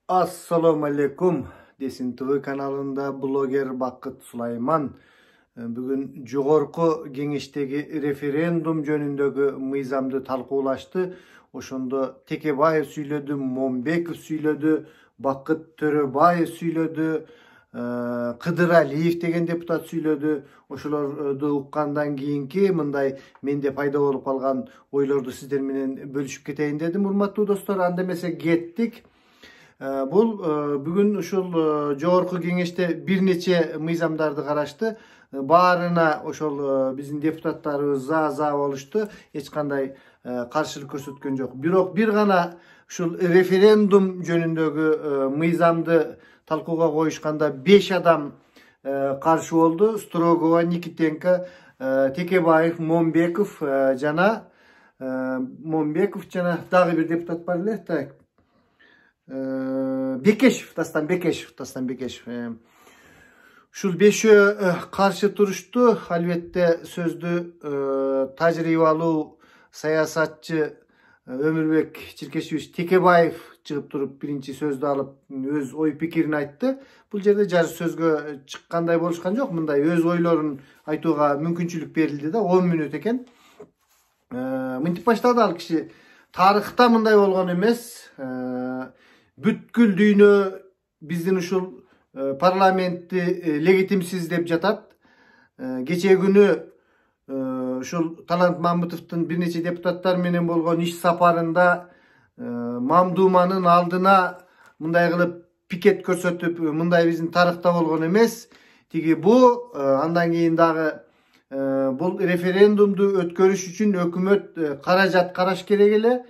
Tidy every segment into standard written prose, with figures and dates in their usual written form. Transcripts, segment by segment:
Assalamu alaikum. Desin TV kanalında blogger Bakıt Sulayman. Bugün jogorku kеңештеги referendum jönündögi mıyzamды talkууlaştı. Oşonda Tekebаев süйлödü, Момбеков süylödü, Bakıt Төрөбаев süylödü, Кыдыр Алиев деген депутат süylödü. Oşolordu уккандан кийинки мындай менде пайда болуп калган ойлорду сиздер менен бөлүшүп кетейин дедим. Урматтуу достор, анда эмесе кеттик. Bugün uşul jogorку кеңеште bir neçe mıyzamdарды карашты. Баарына ошол биздин депутаттарыбыз за болушту. Эч кандай каршылык көрсөткөн жок. Бирок бир гана ушул референдум жөнүндөгү мыйзамды талкууга коюшканда 5 адам каршы болду. Строгова, Никитенко, Текебаев, Момбеков жана дагы бир депутат бар эле. Так. Дастан Бекешев. Шул бешөө каршы турушту. Албетте сөздү тажрыйбалуу саясатчы Өмүрбек Чиркешевич Текебаев чыгып туруп биринчи сөздү алып өз ой пикирин айтты. Бул жерде жар сөзгө чыккандай болушкан жок. Мындай өз ойлорун айтууга мүмкүнчүлүк берилди да, 10 мүнөт экен. Мынтип баштады ал киши. Тарыхта мындай болгон эмес. Бүткүл дүйнө биздин ушул парламентти легитимсиз деп жатат. Кечээ күнү ушул Талант Мамытовдун бир нече депутаттар менен болгон иш сапарында Мамдуманын алдына мындай кылып пикет көрсөтүп, мындай биздин тарыхта болгон эмес. Тиги бу андан кийин дагы бул референдумду өткөрүш үчүн өкмөт каражат караш керек эле.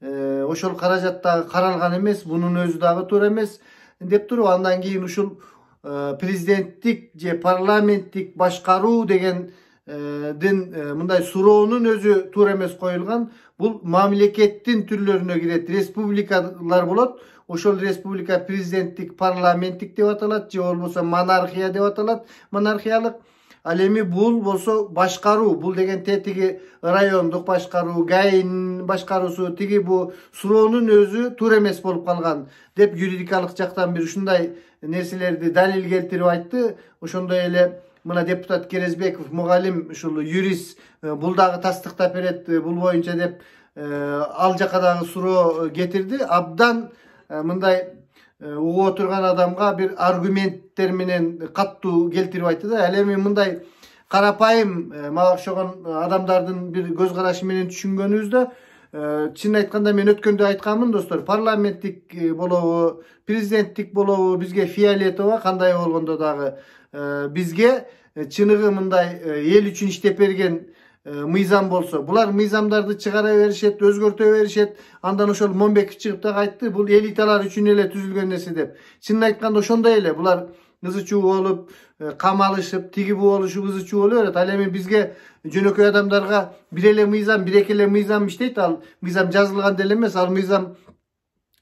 Ошол каражат дагы каралган эмес, бунун өзү дагы туура эмес деп туруп, андан кийин ушул президенттик же парламенттик башкаруу деген мындай суроонун өзү туура эмес коюлган. Бул мамлекеттин түрлөрүнө кирет. Республикалар болот. Ошол республика президенттик, парламенттик деп аталат, же болбосо монархия деп аталат, монархиялык. Ал эми бул болсо башкаруу, бул деген тетиги райондук башкаруу, ГАИнин башкаруусу, тиги бу суроонун өзү туура эмес болуп калган деп юридикалык жактан бир ушундай нерселерди далил келтирип айтты. Ошондой эле мына депутат Керезбеков, мугалим, ушул юрист, бул дагы тастыктап берет, бул боюнча деп ал жака дагы суроо кетирди. Абдан мындай угуп отурган адамга бир аргументтер менен каттуу келтирип айтты да. Ал эми мындай карапайым мага окшогон адамдардын бир көз карашы менен түшүнгөнүбүздө, чын айтканда мен өткөндө айтканмын достор, парламенттик болобу, президенттик болобу бизге фиолетово, кандай болгондо дагы бизге чыныгы мындай эл үчүн иштеп берген мыйзам болсо, булар мыйзамдарды чыгара беришет, өзгөртө беришет. Андан ошол Момбеков чыгып да айтты, бул элиталар үчүн эле түзүлгөн нерсе деп. Чынын айтканда ошондой эле, булар ызы чуу болуп, камалышып, тиги бу болушуп ызы чуу боло берет. Ал эми бизге жөнөкөй адамдарга бир эле мыйзам, бир эки эле мыйзам иштейт. Ал мыйзам жазылган деле эмес, ал мыйзам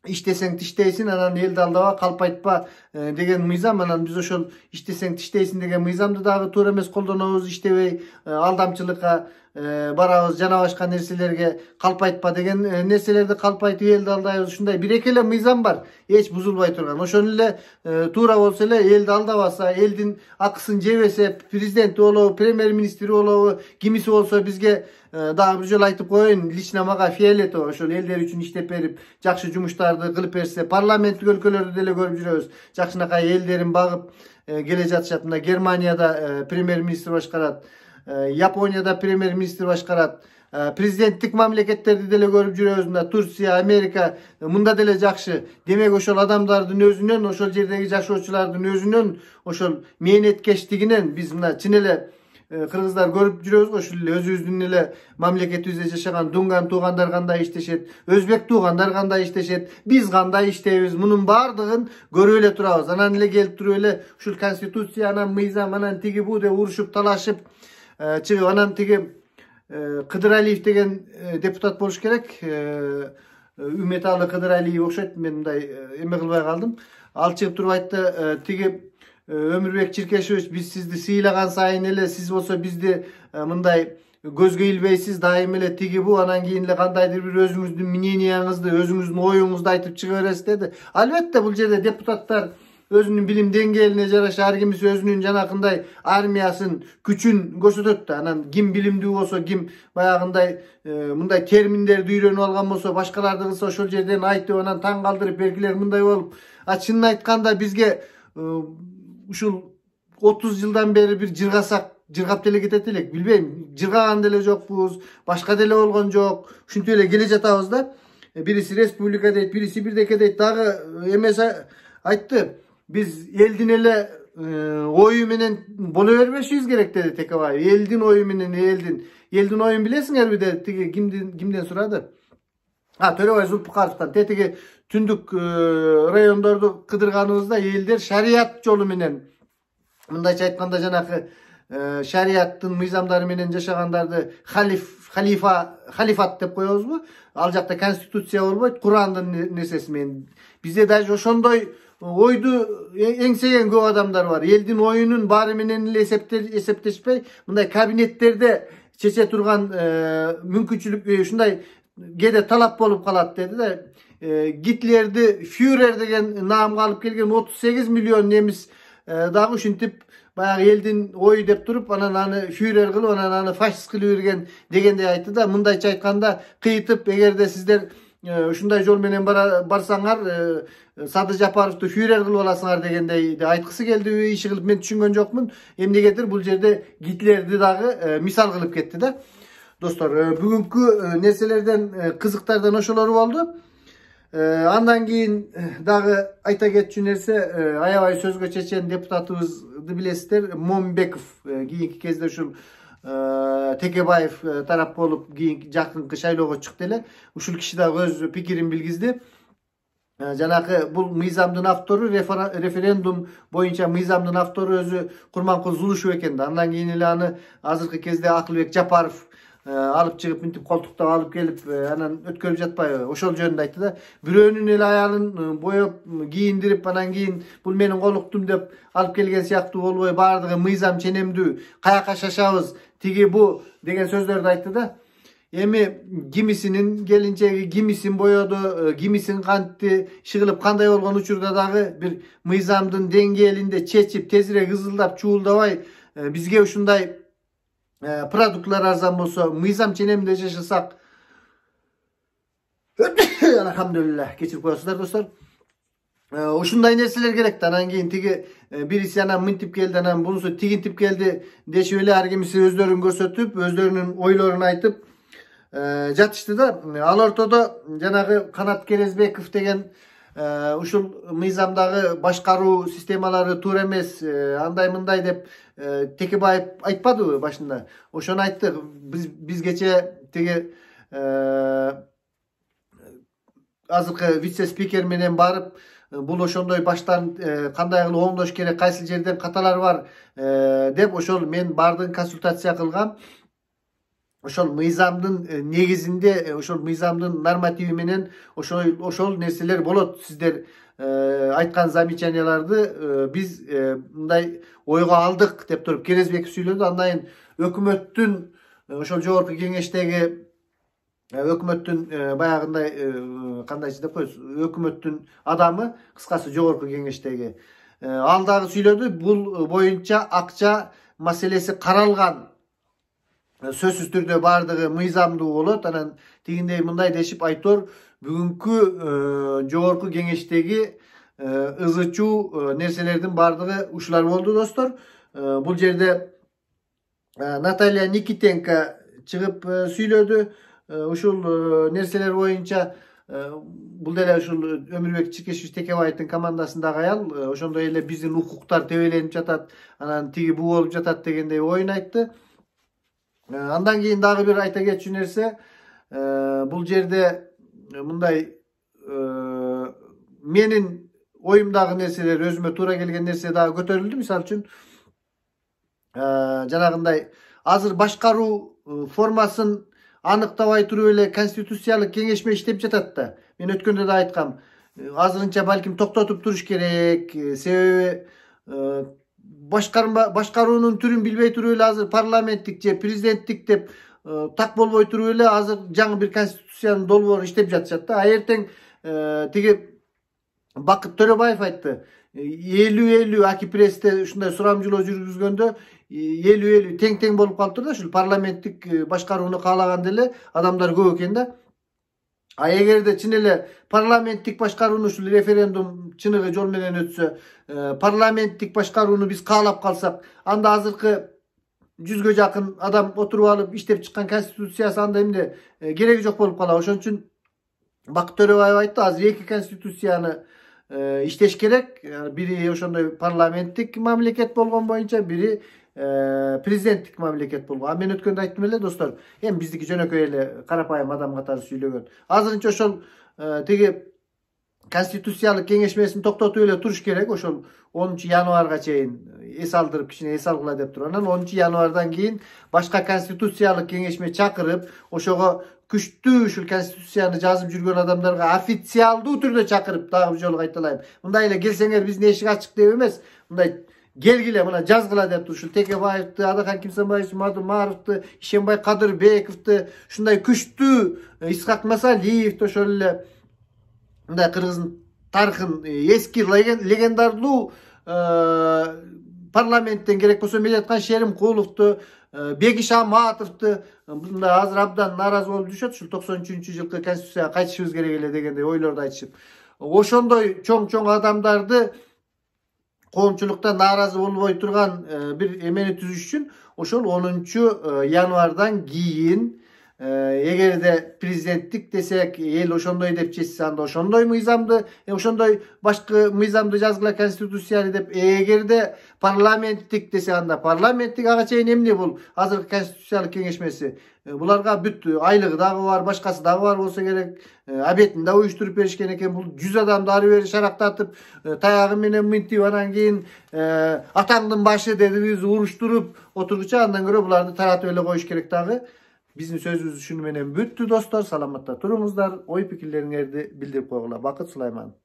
иштесең тиштейсиң, анан элди алдаба, калп айтпа деген мыйзам. Анан биз ошол иштесең тиштейсиң деген мыйзамды дагы туура эмес колдонобуз, иштебей алдамчылыкка барабыз, жана башка нерселерге калп айтпа деген нерселерди калп айтып элди алдайбыз. Ушундай бир эки эле мыйзам бар, эч бузулбай турган. Ошону эле туура болсо эле, элди алдабаса, элдин акысын жебесе, президенти болобу, премьер-министри болобу, кимиси болсо бизге дагы бир жолу айтып коеюн, лично мага фиолетово, ошол элдер үчүн иштеп берип, жакшы жумуштарды кылып берсе, парламенттик өлкөлөрдү деле көрүп жүрөбүз. Жакшынакай элдерин багып келе жатышат. Мына Германияда премьер-министр башкарат, Японияда премьер-министр башкарат, президенттик мамлекеттерди деле көрүп жүрөбүз. Мына Турция, Америка мында деле жакшы. Демек ошол адамдардын өзүнөн, ошол жердеги жашоочулардын өзүнөн, ошол мээнеткештигинен биз мына чын эле кыргыздар көрүп жүрөбүз го. Ушул эле өзүбүздүн эле мамлекетибизде жашаган дунган туугандар кандай иштешет, өзбек туугандар кандай иштешет, биз кандай иштейбиз, мунун баардыгын көрүп эле турабыз. Анан эле келип туруп эле ушул конституция, анан мыйзам, анан тиги бу деп урушуп талашып чыгып, анан тиги Кыдыр Алиев деген депутат болуш керек. Үмметалы Кыдыр Алиев окшойт, мен мындай эме кылбай калдым. Ал чыгып туруп айтты, тиги Өмүрбек Чиркешевич, биз сизди сыйлаган сайын эле, сиз болсо бизди мындай gözgө ilbeysiz daim ele tigi bu anan keyin ele kandaydır bir özüңүздүн мнениеңизди, özüңүздүн оюңузду айтып чыга бересиз dedi. Albatta бул жерде депутаттар özünün bilim dengeliğine jaraşa her kimisi özünün janakınday armiyasın güçün gösteröt da anan kim bilimdүү bolsa kim bayagınday mындай terminlerdi үйрөнүp algan bolsa başkalar da kılsa ошол жерден айтып анан таң калтырып белгилер мындай болуп чынын айтканда бизге ушул 30 жылдан beri bir жыргап деле кетет элек билбейм жыргаган деле жокпуз башка деле болгон жок ушинтип эле келе жатабыз да бирisi республика дейт бирisi бирдеке дейт дагы эмесе айтты biz eldin ele oyu menen bola vermешибиз керек dedi Tekebay. Eldin oyu menen eldin oyun bilesiңер bir de tigi kimden сурады? Төрөбай Зулпукаровтан tetigi түндүк райондорду кыдырганыбызда элдер шарият жолу менен мындайча айтканда жанакы шарияттын мыйзамдары менен жашагандарды халифат деп коебузбу? Ал жакта конституция болбойт, Курандын нерсеси менен. Бизде даже ошондой oydu engsegen көп adamlar var. Eldin oyunun bari menen ele esepteşpey. Mınday kabinetlerde çeçe turgan mümkünçülük şunday gede talap bolup kalat dedi de Hitler'di Führer degen nam alıp kelgen 38 milyon nemis dagı uşintip bayağı eldin oyu dep turup anan anı Führer kılıp anan anı faşist kılıp yürgen degende aytты da mındayça aytkanda kıyıtıp egerde sizler ушундай жол менен барсаңар Сады Жапаровду Führer кылып аласыңар дегендей айткысы келди, иши кылып мен түшүнгөн жокмун. Эмнегедир бул жерде Гитлерди дагы мисал кылып кетти да. Достор, бүгүнкү нерселерден кызыктардан ошолор болду. Андан кийин дагы айта кетчү нерсе, аябай сөзгө чечен депутатыбызды билесиздер, Момбеков кийинки кезде ушул Tekebаев тарап болуп кийин жакынкы шайлоого чыкты эле. Ушул киши да өз пикирин билгизди. Жанакы бул мыйзамдын автору референдум боюнча мыйзамдын автору өзү Курманкул Зулушев экен да. Андан кийин эле аны азыркы кезде Акылбек Жапаров алып чыгып мынтип колтуктап алып келип анан өткөрүп жатпайбы? Ошол жөнүндө айтты да. Бирөөнүн эле аялын боеп кийиндирип анан кийин бул менин колуктум деп алып келген сыяктуу болбой баардыгы мыйзам ченемдүү, каяка шашабыз, тиги бу деген сөздөрдү айтты да. Эми кимисинин келинчеги кимисин боёду, кимисин кантты, иши кылып кандай болгон учурда дагы бир мыйзамдын деңгээлинде чечип, тезирээк ызылдап, чуулдабай бизге ушундай продуктлар арзан болсо, мыйзам ченемде жашасак, алхамдулилlah, кечирип коесуздар достор. Ушундай нерселер керек да. Анан кийин тиги бириси анан мынтип келди, анан бунусу тигинтип келди дешип эле ар кимиси өздөрүн көрсөтүп, өздөрүнүн ойлорун айтып жатышты да. Ал ортодо жанагы Канат Керезбеков деген ушул мыйзамдагы башкаруу системалары туура эмес, андай мындай деп Tekebаев айтпадыбы башында? Ошону айтты. Биз кече тиги азыркы вице-спикер менен барып, бул ошондой баштан кандай кылып оңдош керек, кайсы жерден каталар бар деп ошол мен бардыгын консультация кылгам. Ошол мыйзамдын негизинде, ошол мыйзамдын нормативи менен ошол нерселер болот. Сиздер айткан замечанияларды биз мындай ойго алдык деп туруп Керезбеков сүйлөдү. Андан өкмөттүн ошол жогорку кеңештеги өкмөттүн баягындай кандайчы деп коебуз, өкмөттүн адамы, кыскасы жогорку кеңештеги ал дагы сүйлөдү. Бул боюнча акча маселеси каралган. Сөзсүз түрдө бардыгы мыйзамдуу болот. Анан тигиндей мындай дешип айтор, бүгүнкү жогорку кеңештеги ызычуу нерселердин бардыгы ушулар болду достор. Бул жерде Наталья Никитенко чыгып сүйлөдү. Ушул нерселер боюнча бул деле ушул Өмүрбек Чиркешевич Текебаевдин командасындагы аял ошондой эле биздин укуктар тебеленип жатат, анан тиги бу болуп жатат дегендей оюн айтты. Андан кийин дагы бир айта кетчү нерсе, бул жерде мындай менин оюмдагы нерселер, өзүмө туура келген нерсе дагы көтөрүлдү. Мисалы үчүн жанагындай азыр башкаруу формасын аныктабай туруп эле конституциялык кеңешме иштеп жатат да. Мен өткөндө да айткам, азырынча балким токтотуп туруш керек. Себеби башкаруунун түрүн билбей туруп эле азыр парламенттик же президенттик деп tak bolboy turup ele azыр жаңы bir konstitusiyanın dolboru işlep жатышат да. Эртең тиги Bakıt Төрөбаев айтты. 50-50 Акипресте ушундай сурамжылоо жүргүзгөндө 50-50 тең болуп калыптыр да. Ушул парламенттик башкарууну каалаган деле адамдар көп экен да. А эгерде чын эле парламенттик башкарууну ушул референдум чыныгы жол менен өтсө, парламенттик башкарууну биз каалап калсак, анда азыркы 100гө жакын адам отуруп алып иштеп чыккан конституциясы анда эмне кереги жок болуп калат. Ошон үчүн Бакыт Төрөбаев айтты, азыр эки конституцияны иштеш керек. Бири ошондой парламенттик мамлекет болгон боюнча, бири президенттик мамлекет болгон. А мен өткөндө айттым эле достор, эми биздики жөнөкөй эле карапайым адам катары сүйлөгөн. Азырынча ошол тиги конституциялык кеңешмесин токтотуп эле туруш керек. Ошол 10-январга чейин эс алдырып, кичине эс алгыла деп туруп, анан 10-январдан кийин башка конституциялык кеңешме чакырып, ошого күчтүү ушул конституцияны жазып жүргөн адамдарга официалдуу түрдө чакырып, дагы бир жолу кайталайм. Мындай эле келсеңер биздин эшик ачык деп эмес, мындай келгиле, мына жазгыла деп туруп, ушул Текебаевди, Адахан Кимсанбаевди, Мадумаровду, Ишембай Кадырбековду, ушундай күчтүү Исхак Масалиевди, ошол эле мындай кыргыздын тарыхын эски легендарлуу парламенттен керек болсо Мелеткан Шеримкуловду, Бегиш Аматовду мындай азыр абдан нааразы болуп жүрүшөт. Ушул 93-жылкы конституцияга кайтышыбыз керек эле дегендей ойлорду айтышып. Ошондой чоң адамдарды коомчулукта нааразы болбой турган бир эмени түзүш үчүн ошол 10-январдан кийин эгерде президенттик десек, эл ошондой деп чечсе, анда ошондой мыйзамды, ошондой башкы мыйзамды жазгыла конституцияны деп, эгерде парламенттик десе, анда парламенттик, ага чейин эмне бул азыркы конституциялык кеңешмеси. Буларга бүт айлыгы дагы бар, башкасы дагы бар болсо керек, обедин да уюштуруп беришкен экен. Бул 100 адамды ары бери шарактатып, таягы менен мынтип, анан кийин атаңдын башы дедиңиз уруштуруп отургуча, андан көрө буларды таратып эле коюш керек дагы. Биздин сөзүбүз ушуну менен бүттү достор. Саламатта туруңуздар. Ой пикирлериңерди билдирип койгула. Бакыт Сулайман.